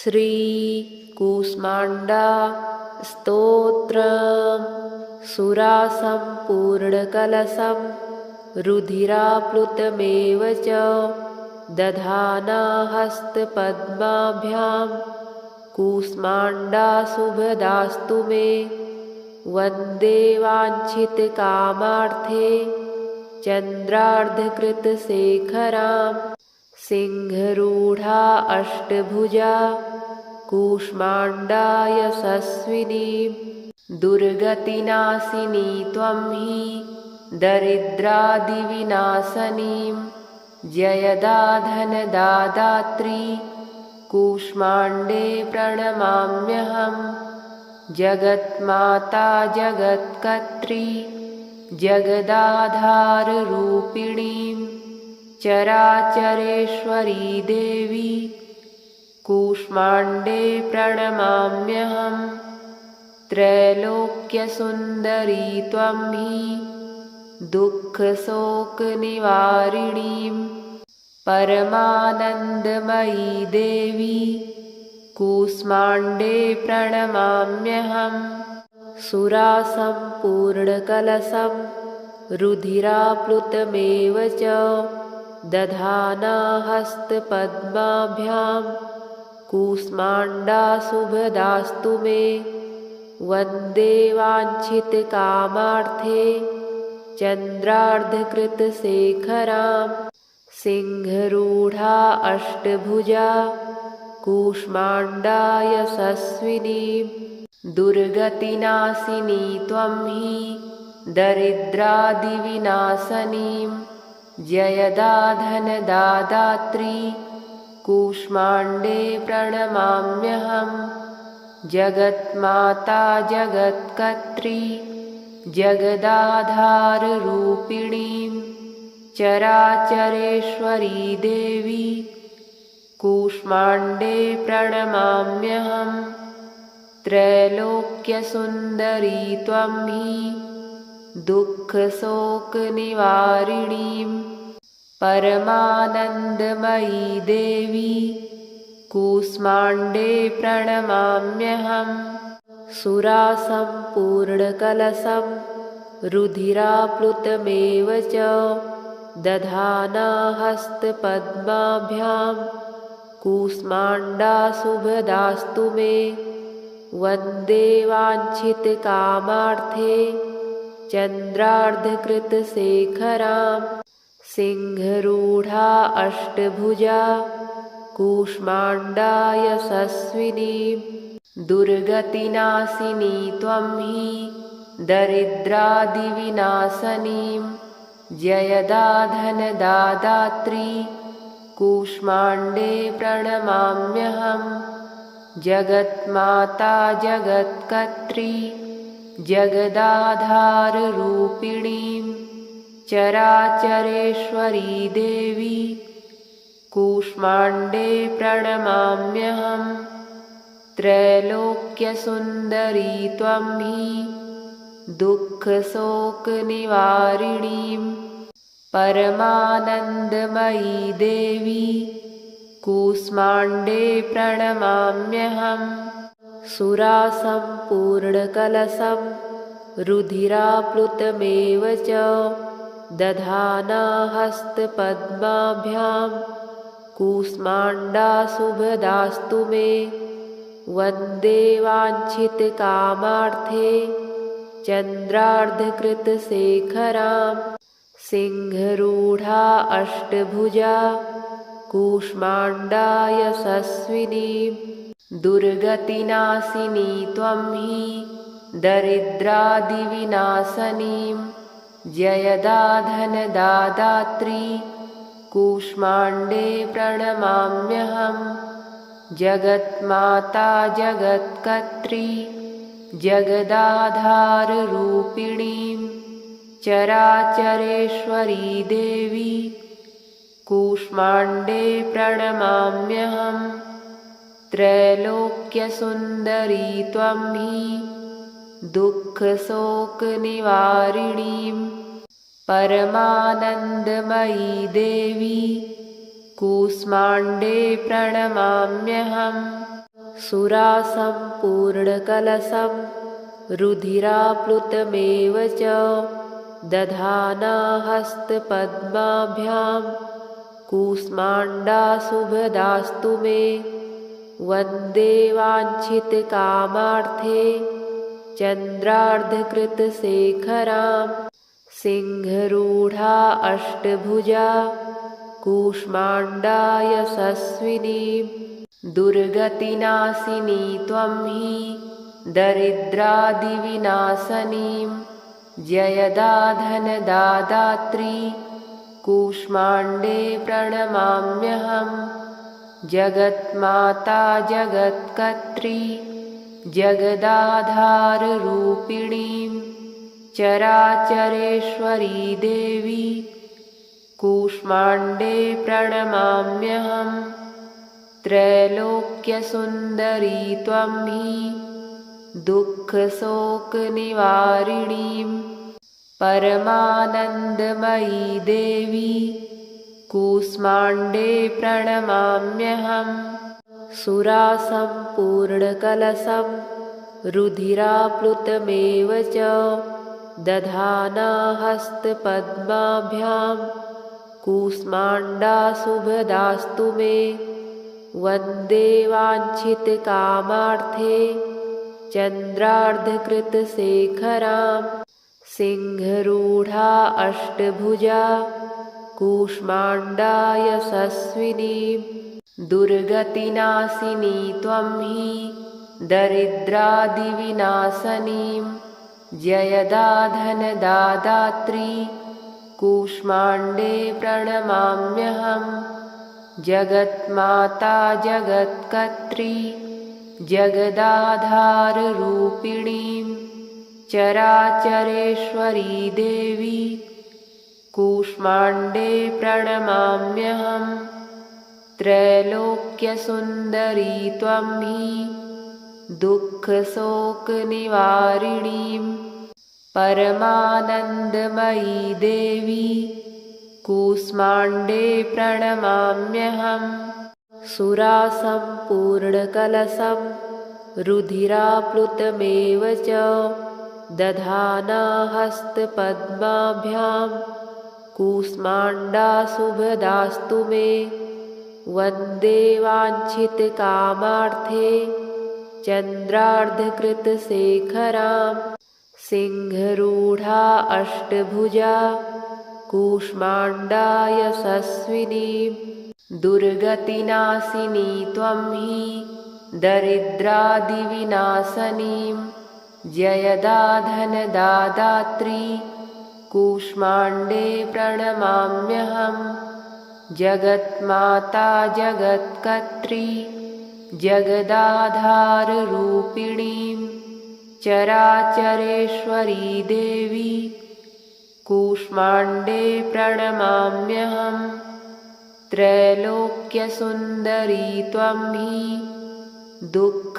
श्रीकूष्माण्डा स्तोत्रम्। सुरासम्पूर्णकलशं रुधिराप्लुतमेव च दधाना हस्तपद्माभ्यां कूष्माण्डा शुभदास्तु मे। वन्दे वाञ्छितकामार्थे चन्द्रार्धकृतशेखरां सिंहरूढा अष्टभुजा कूष्माण्डा यशस्विनीं। दुर्गतिनाशिनी त्वं हि दरिद्रादिविनाशनीं जयदा धनदादात्री कूष्माण्डे प्रणमाम्यहम्। जगन्माता जगत्कर्त्री जगदाधाररूपिणीं चराचरेश्वरी देवी कूष्माण्डे प्रणमाम्यहम्। त्रैलोक्यसुन्दरी त्वं हि दुःखशोकनिवारिणीं परमानन्दमयी देवी कूष्माण्डे प्रणमाम्यहम्। सुरासम्पूर्णकलशं रुधिराप्लुतमेव च दधाना हस्तपद्माभ्यां कूष्माण्डा शुभदास्तु मे। वन्दे वाञ्छितकामार्थे चन्द्रार्धकृतशेखरां सिंहरूढा अष्टभुजा कूष्माण्डा यशस्विनीं। दुर्गतिनाशिनी त्वं हि दरिद्रादिविनाशनीं जयदा धनदादात्री कूष्माण्डे प्रणमाम्यहम्। जगन्माता जगत्कर्त्री जगदाधाररूपिणीं चराचरेश्वरी देवी कूष्माण्डे प्रणमाम्यहम्। त्रैलोक्यसुन्दरी त्वं हि दुःखशोकनिवारिणीं परमानन्दमयी देवी कूष्माण्डे प्रणमाम्यहम्। सुरासम्पूर्णकलशं रुधिराप्लुतमेव च दधाना हस्तपद्माभ्यां कूष्माण्डा शुभदास्तु मे। वन्दे वाञ्छितकामार्थे चन्द्रार्धकृतशेखरां सिंहरूढा अष्टभुजा कूष्माण्डा यशस्विनीं। दुर्गतिनाशिनी त्वं हि दरिद्रादिविनाशनीं जयदा धनदादात्री कूष्माण्डे प्रणमाम्यहम्। जगन्माता जगत्कर्त्री जगदाधाररूपिणीं चराचरेश्वरी देवी कूष्माण्डे प्रणमाम्यहम्। त्रैलोक्यसुन्दरी त्वं हि दुःखशोकनिवारिणीं परमानन्दमयी देवी कूष्माण्डे प्रणमाम्यहम्। सुरासम्पूर्णकलशं रुधिराप्लुतमेव च दधाना हस्तपद्माभ्यां कूष्माण्डा शुभदास्तु मे। वन्दे वाञ्छितकामार्थे चन्द्रार्धकृतशेखरां सिंहरूढा अष्टभुजा कूष्माण्डा यशस्विनीं। दुर्गतिनाशिनी त्वं हि दरिद्रादिविनाशनीं जयदा धनदादात्री कूष्माण्डे प्रणमाम्यहम्। जगन्माता जगत्कर्त्री जगदाधाररूपिणीं चराचरेश्वरी देवी कूष्माण्डे प्रणमाम्यहम्। त्रैलोक्यसुन्दरी त्वं हि दुःखशोकनिवारिणीं परमानन्दमयी देवी कूष्माण्डे प्रणमाम्यहम्। सुरासम्पूर्णकलशं रुधिराप्लुतमेव च दधाना हस्तपद्माभ्यां कूष्माण्डाशुभदास्तु मे वन्दे वाञ्छितकामार्थे चन्द्रार्धकृतशेखरां सिंहरूढा अष्टभुजा कूष्माण्डा यशस्विनीं दुर्गतिनाशिनी त्वं हि दरिद्रादिविनाशनीं जयदा धनदादात्री कूष्माण्डे प्रणमाम्यहं जगन्माता जगत्कर्त्री जगदाधाररूपिणीं चराचरेश्वरी देवी कूष्माण्डे प्रणमाम्यहं त्रैलोक्यसुन्दरी त्वं हि दुःखशोकनिवारिणीं परमानन्दमयी देवी कूष्माण्डे प्रणमाम्यहं सुरासम्पूर्णकलशं रुधिराप्लुतमेव च दधाना हस्तपद्माभ्यां कूष्माण्डाशुभदास्तु मे वन्दे वाञ्छितकामार्थे चन्द्रार्धकृतशेखरां सिंहरूढा अष्टभुजा कूष्माण्डा यशस्विनीं दुर्गतिनाशिनी त्वं हि दरिद्रादिविनाशनीं जयदा धनदादात्री कूष्माण्डे प्रणमाम्यहं जगन्माता जगत्कर्त्री जगदाधाररूपिणीं चराचरेश्वरी देवी कूष्माण्डे प्रणमाम्यहं त्रैलोक्यसुन्दरी त्वं हि दुःखशोकनिवारिणीं परमानन्दमयी देवी कूष्माण्डे प्रणमाम्यहं सुरासम्पूर्णकलशं रुधिराप्लुतमेव च दधाना हस्तपद्माभ्यां कूष्माण्डाशुभदास्तु मे वन्दे वाञ्छितकामार्थे चन्द्रार्धकृतशेखरां सिंहरूढा अष्टभुजा कूष्माण्डा यशस्विनीं दुर्गतिनाशिनी त्वं हि दरिद्रादिविनाशनीं जयदा धनदादात्री कूष्माण्डे प्रणमाम्यहं जगन्माता जगत्कर्त्री जगदाधाररूपिणीं चराचरेश्वरी देवी कूष्माण्डे प्रणमाम्यहं त्रैलोक्यसुन्दरी त्वं हि दुःखशोकनिवारिणीं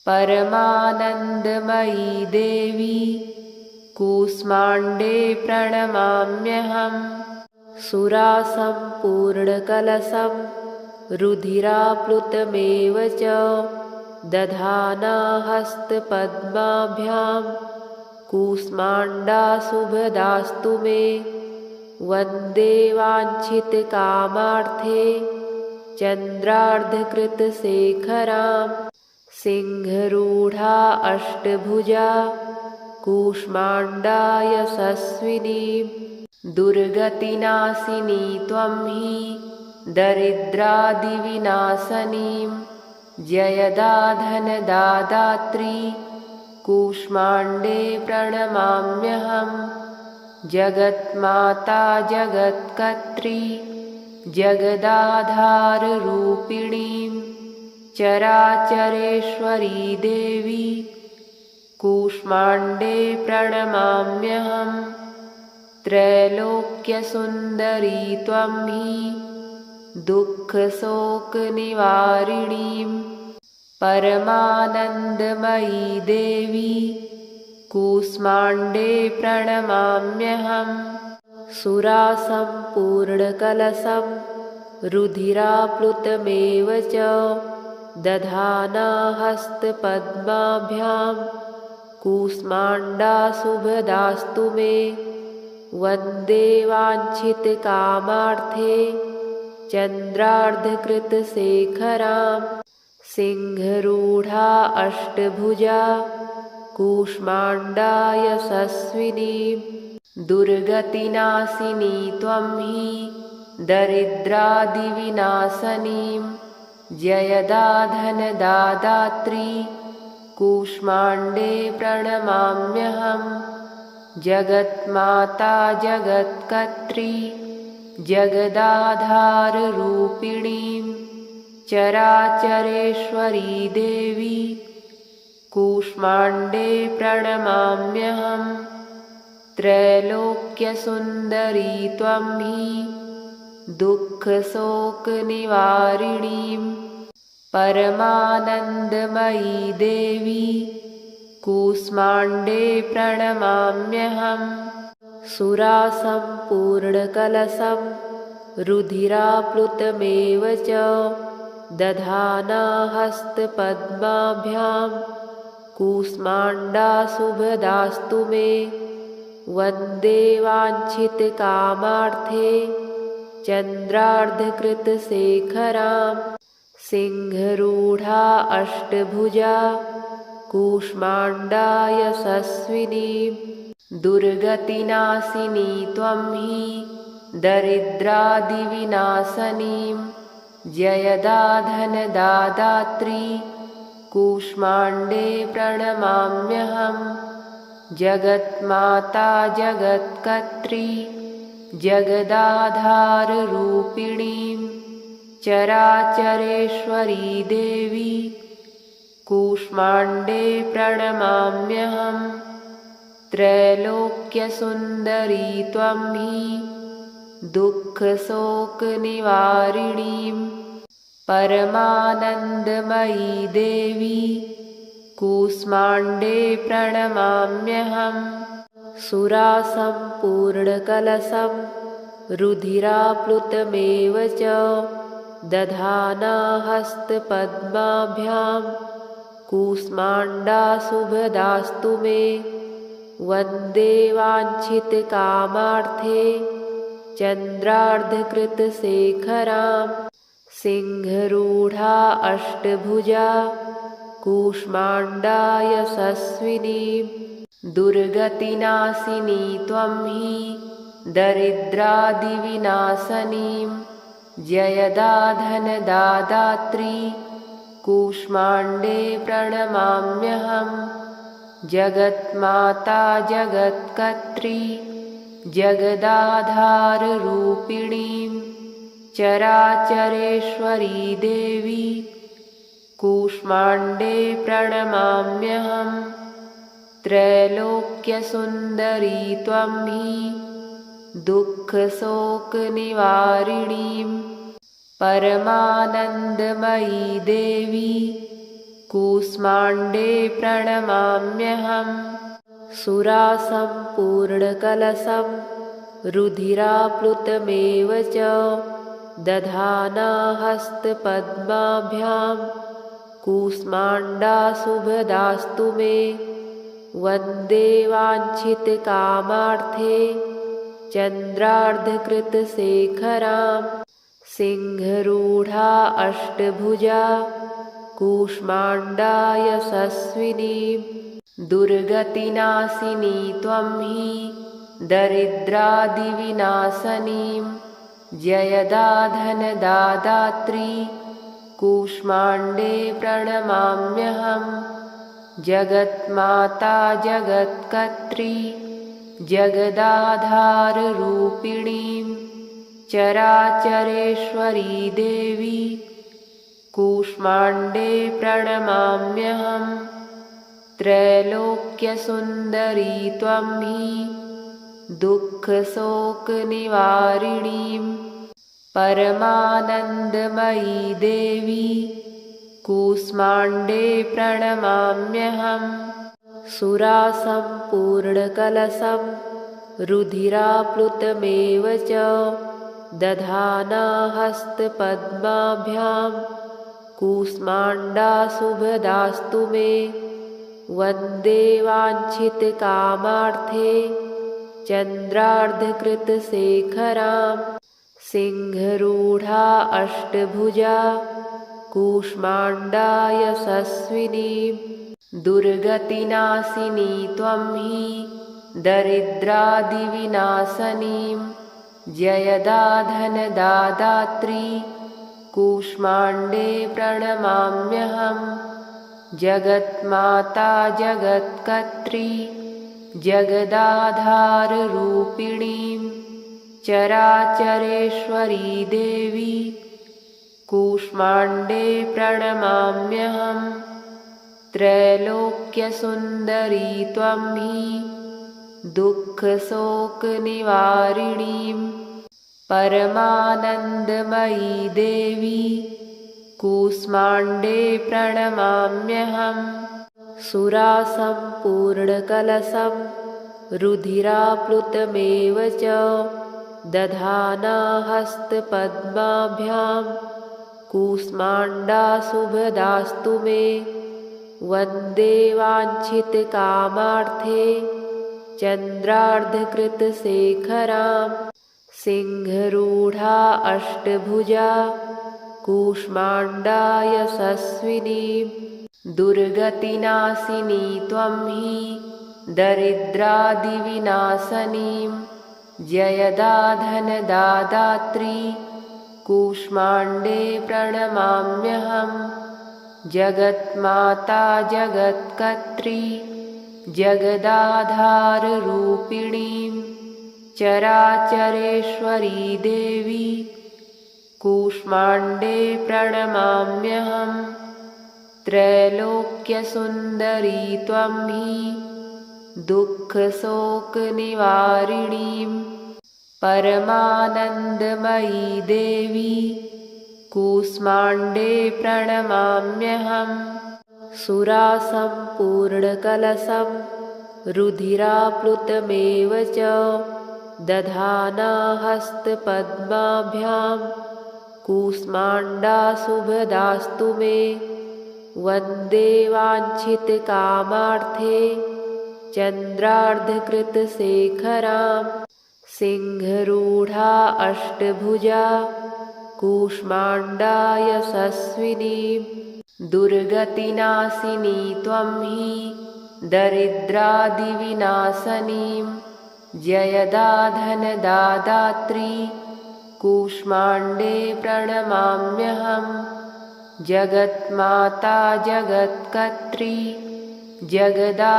परमानन्दमयी देवी कूष्माण्डे प्रणमाम्यहं सुरासम्पूर्णकलशं रुधिराप्लुतमेव च दधाना हस्तपद्माभ्यां कूष्माण्डाशुभदास्तु मे वन्दे वाञ्छितकामार्थे चन्द्रार्धकृतशेखरां सिंहरूढा अष्टभुजा कूष्माण्डा यशस्विनीं दुर्गतिनाशिनी त्वं हि दरिद्रादिविनाशनीं जयदा धनदादात्री कूष्माण्डे प्रणमाम्यहं जगन्माता जगत्कर्त्री जगदाधाररूपिणीं चराचरेश्वरी देवी कूष्माण्डे प्रणमाम्यहं त्रैलोक्यसुन्दरी त्वं हि दुःखशोकनिवारिणीं परमानन्दमयी देवी कूष्माण्डे प्रणमाम्यहं सुरासम्पूर्णकलशं रुधिराप्लुतमेव च दधाना हस्तपद्माभ्यां कूष्माण्डाशुभदास्तु मे वन्दे वाञ्छितकामार्थे चन्द्रार्धकृतशेखरां सिंहरूढा अष्टभुजा कूष्माण्डा यशस्विनीं दुर्गतिनाशिनी त्वं हि दरिद्रादिविनाशनीं जयदा धनदादात्री कूष्माण्डे प्रणमाम्यहम् जगन्माता जगत्कर्त्री जगदाधाररूपिणीं चराचरेश्वरी देवी कूष्माण्डे प्रणमाम्यहम् त्रैलोक्यसुन्दरी त्वं हि दुःखशोकनिवारिणीं परमानन्दमयी देवी कूष्माण्डे प्रणमाम्यहम् सुरासम्पूर्णकलशं रुधिराप्लुतमेव च दधाना हस्तपद्माभ्यां कूष्माण्डाशुभदास्तु मे वन्दे वाञ्छितकामार्थे चन्द्रार्धकृतशेखरां सिंहरूढा अष्टभुजा कूष्माण्डा यशस्विनीं दुर्गतिनाशिनी त्वं हि दरिद्रादिविनाशनीं जयदा धनदादात्री कूष्माण्डे प्रणमाम्यहम् जगन्माता जगत्कर्त्री जगदाधाररूपिणीं चराचरेश्वरी देवी कूष्माण्डे प्रणमाम्यहम् त्रैलोक्यसुन्दरी त्वं हि दुःखशोकनिवारिणीं परमानन्दमयी देवी कूष्माण्डे प्रणमाम्यहम् सुरासम्पूर्णकलशं रुधिराप्लुतमेव च दधाना हस्तपद्माभ्यां कूष्माण्डाशुभदास्तु मे वन्दे वाञ्छितकामार्थे चन्द्रार्धकृतशेखरां सिंहरूढा अष्टभुजा कूष्माण्डा यशस्विनीं दुर्गतिनाशिनी त्वं हि दरिद्रादिविनाशनीं जयदा धनदादात्री कूष्माण्डे प्रणमाम्यहम् जगन्माता जगत्कर्त्री जगदाधाररूपिणीं चराचरेश्वरी देवी कूष्माण्डे प्रणमाम्यहम् त्रैलोक्यसुन्दरी त्वं हि दुःखशोकनिवारिणीं परमानन्दमयी देवी कूष्माण्डे प्रणमाम्यहम् सुरासम्पूर्णकलशं रुधिराप्लुतमेव च दधाना हस्तपद्माभ्यां कूष्माण्डाशुभदास्तु मे वन्दे वाञ्छितकामार्थे चन्द्रार्धकृतशेखरां सिंहरूढा अष्टभुजा कूष्माण्डा यशस्विनीं दुर्गतिनाशिनी त्वं हि दरिद्रादिविनाशनीं जयदा धनदादात्री कूष्माण्डे प्रणमाम्यहम् जगन्माता जगत्कर्त्री जगदाधाररूपिणीं चराचरेश्वरी देवी कूष्माण्डे प्रणमाम्यहम् त्रैलोक्यसुन्दरी त्वं हि दुःखशोकनिवारिणीं परमानन्दमयी देवी कूष्माण्डे प्रणमाम्यहम् सुरासम्पूर्णकलशं रुधिराप्लुतमेव च दधाना हस्तपद्माभ्यां कूष्माण्डाशुभदास्तु मे वन्दे वाञ्छितकामार्थे चन्द्रार्धकृतशेखरां सिंहरूढा अष्टभुजा कूष्माण्डा यशस्विनीं दुर्गतिनाशिनी त्वं हि दरिद्रादिविनाशनीं जयदा धनदादात्री कूष्माण्डे प्रणमाम्यहं जगन्माता जगत्कर्त्री जगदाधाररूपिणीं चराचरेश्वरी देवी कूष्माण्डे प्रणमाम्यहं त्रैलोक्यसुन्दरी त्वं हि दुःखशोकनिवारिणीं परमानन्दमयी देवी कूष्माण्डे प्रणमाम्यहं सुरासम्पूर्णकलशं रुधिराप्लुतमेव च दधाना हस्तपद्माभ्यां कूष्माण्डाशुभदास्तु मे वन्दे वाञ्छितकामार्थे चन्द्रार्धकृतशेखरां सिंहरूढा अष्टभुजा कूष्माण्डा यशस्विनीं दुर्गतिनाशिनी त्वं हि दरिद्रादिविनाशनीं जयदा धनदादात्री कूष्माण्डे प्रणमाम्यहं जगन्माता जगत्कर्त्री जगदाधाररूपिणीं चराचरेश्वरी देवी कूष्माण्डे प्रणमाम्यहं त्रैलोक्यसुन्दरी त्वं हि दुःखशोकनिवारिणीं परमानन्दमयी देवी कूष्माण्डे प्रणमाम्यहं सुरासम्पूर्णकलशं रुधिराप्लुतमेव च दधाना हस्तपद्माभ्यां कूष्माण्डाशुभदास्तु मे वन्दे वाञ्छितकामार्थे चन्द्रार्धकृतशेखरां सिंहरूढा अष्टभुजा कूष्माण्डा यशस्विनीं दुर्गतिनाशिनी त्वं हि दरिद्रादिविनाशनीं जयदा धनदादात्री कूष्माण्डे प्रणमाम्यहं जगन्माता जगत्कर्त्री जगदाधाररूपिणीं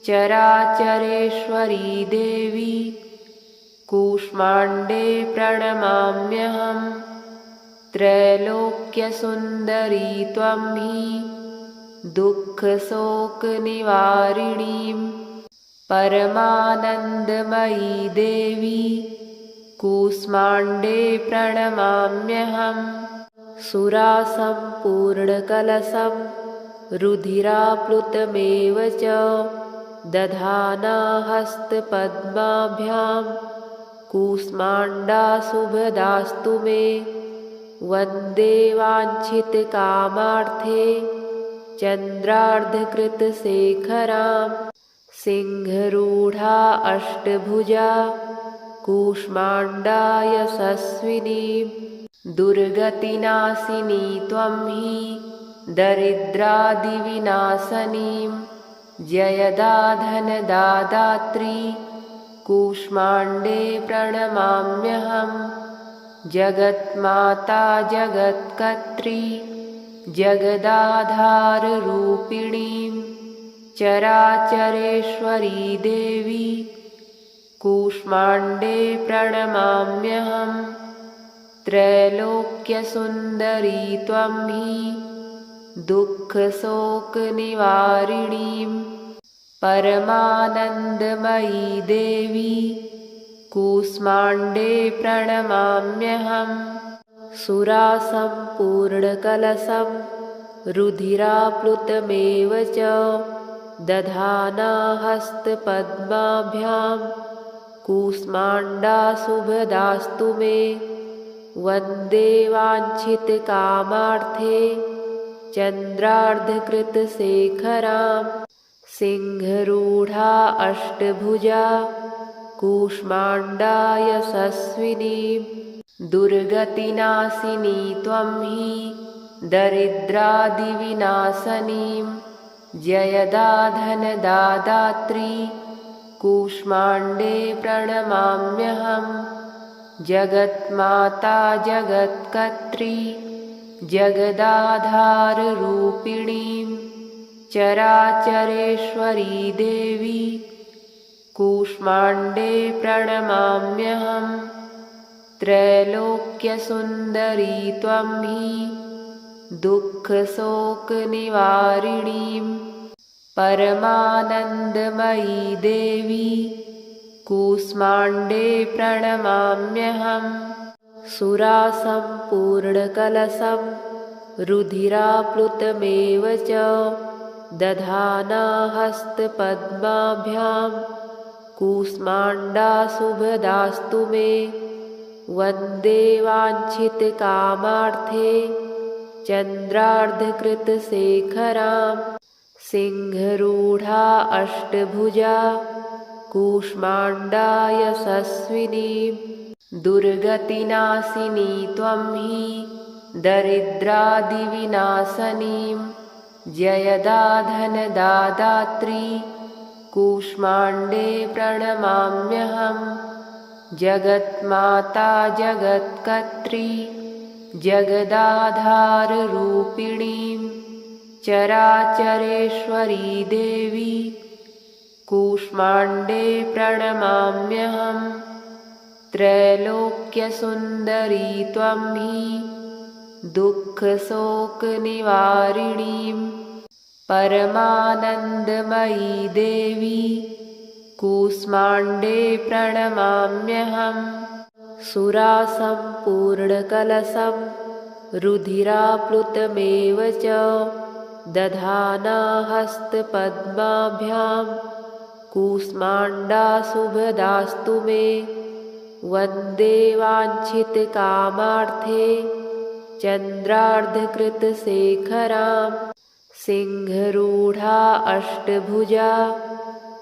चराचरेश्वरी देवी कूष्माण्डे प्रणमाम्यहं त्रैलोक्यसुन्दरी त्वं हि दुःखशोकनिवारिणीं परमानन्दमयी देवी कूष्माण्डे प्रणमाम्यहं सुरासम्पूर्णकलशं रुधिराप्लुतमेव च दधाना हस्तपद्माभ्यां कूष्माण्डाशुभदास्तु मे वन्दे वाञ्छितकामार्थे चन्द्रार्धकृतशेखरां सिंहरूढा अष्टभुजा कूष्माण्डा यशस्विनीं दुर्गतिनाशिनी त्वं हि दरिद्रादिविनाशनीं जयदा धनदादात्री कूष्माण्डे प्रणमाम्यहं जगन्माता जगत्कर्त्री जगदाधाररूपिणीं चराचरेश्वरी देवी कूष्माण्डे प्रणमाम्यहं त्रैलोक्यसुन्दरी त्वं हि दुःखशोकनिवारिणीं परमानन्दमयी देवी कूष्माण्डे प्रणमाम्यहं सुरासम्पूर्णकलशं रुधिराप्लुतमेव च दधाना हस्तपद्माभ्यां कूष्माण्डाशुभदास्तु मे वन्दे वाञ्छितकामार्थे चन्द्रार्धकृतशेखरां सिंहरूढा अष्टभुजा कूष्माण्डा यशस्विनीं दुर्गतिनाशिनी त्वं हि दरिद्रादिविनाशनीं जयदा धनदादात्री कूष्माण्डे प्रणमाम्यहम् जगन्माता जगत्कर्त्री जगदाधाररूपिणीं चराचरेश्वरी देवी कूष्माण्डे प्रणमाम्यहम् त्रैलोक्यसुन्दरी त्वं हि दुःखशोकनिवारिणीं परमानन्दमयी देवी कूष्माण्डे प्रणमाम्यहम् सुरासम्पूर्णकलशं रुधिराप्लुतमेव च दधाना हस्तपद्माभ्यां कूष्माण्डाशुभदास्तु मे वन्दे वाञ्छितकामार्थे चन्द्रार्धकृतशेखरां सिंहरूढा अष्टभुजा कूष्माण्डा यशस्विनीं दुर्गतिनाशिनी त्वं हि दरिद्रादिविनाशनीं जयदा धनदादात्री कूष्माण्डे प्रणमाम्यहम् जगन्माता जगत्कर्त्री जगदाधाररूपिणीं चराचरेश्वरी देवी कूष्माण्डे प्रणमाम्यहम् त्रैलोक्यसुन्दरी त्वं हि दुःखशोकनिवारिणीं परमानन्दमयी देवी कूष्माण्डे प्रणमाम्यहम् सुरासम्पूर्णकलशं रुधिराप्लुतमेव च दधाना हस्तपद्माभ्यां कूष्माण्डाशुभदास्तु मे वन्दे वाञ्छितकामार्थे चन्द्रार्धकृतशेखरां सिंहरूढा अष्टभुजा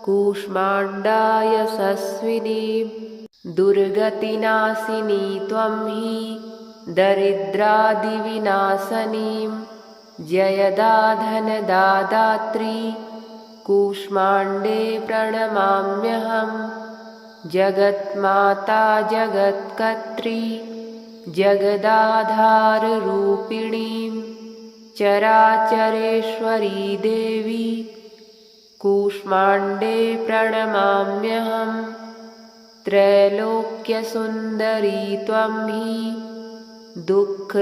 कूष्माण्डा यशस्विनीं दुर्गतिनाशिनी त्वं हि दरिद्रादिविनाशनीं जयदा धनदादात्री कूष्माण्डे प्रणमाम्यहम् जगन्माता जगत्कर्त्री जगदाधाररूपिणीं चराचरेश्वरी देवी कूष्माण्डे प्रणमाम्यहम् त्रैलोक्यसुन्दरी त्वं हि दुःखशोकनिवारिणीं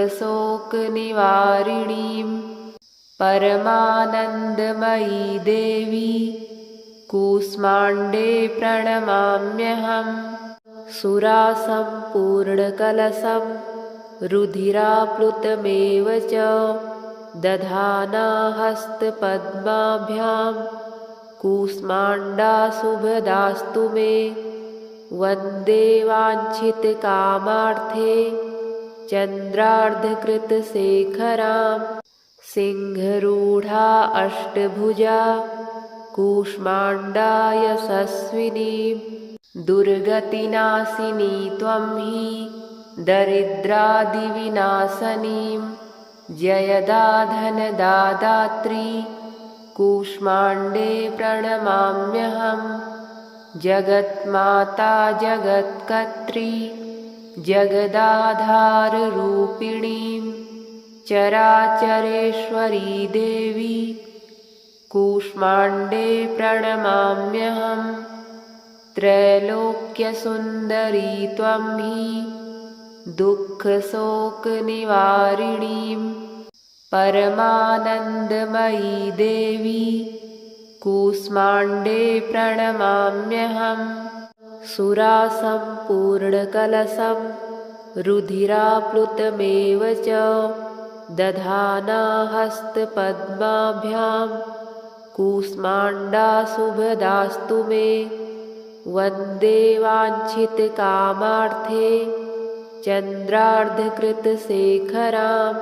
परमानन्दमयी देवी कूष्माण्डे प्रणमाम्यहम् सुरासम्पूर्णकलशं रुधिराप्लुतमेव च दधाना हस्तपद्माभ्यां कूष्माण्डाशुभदास्तु मे वन्दे वाञ्छितकामार्थे चन्द्रार्धकृतशेखरां सिंहरूढा अष्टभुजा कूष्माण्डा यशस्विनीं दुर्गतिनाशिनी त्वं हि दरिद्रादिविनाशनीं जयदा धनदादात्री कूष्माण्डे प्रणमाम्यहम् जगन्माता जगत्कर्त्री जगदाधाररूपिणीं चराचरेश्वरी देवी कूष्माण्डे प्रणमाम्यहम् त्रैलोक्यसुन्दरी त्वं हि दुःखशोकनिवारिणीं परमानन्दमयी देवी कूष्माण्डे प्रणमाम्यहम् सुरासम्पूर्णकलशं रुधिराप्लुतमेव च दधाना हस्तपद्माभ्यां कूष्माण्डाशुभदास्तु मे वन्दे वाञ्छितकामार्थे चन्द्रार्धकृतशेखरां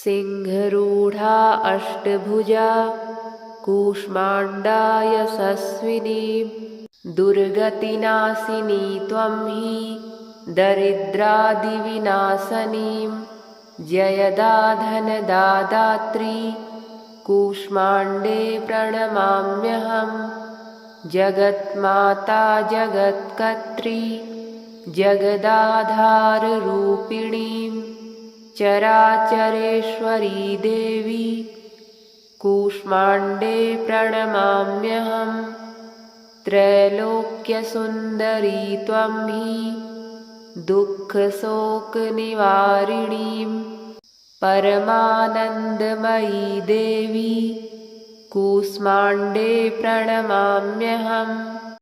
सिंहरूढा अष्टभुजा कूष्माण्डा यशस्विनीं दुर्गतिनाशिनी त्वं हि दरिद्रादिविनाशनीं जयदा धनदादात्री कूष्माण्डे प्रणमाम्यहम् जगन्माता जगत्कर्त्री जगदाधाररूपिणीं चराचरेश्वरी देवी कूष्माण्डे प्रणमाम्यहम् त्रैलोक्यसुन्दरी त्वं हि दुःखशोकनिवारिणीं परमानन्दमयी देवी कूष्माण्डे प्रणमाम्यहम्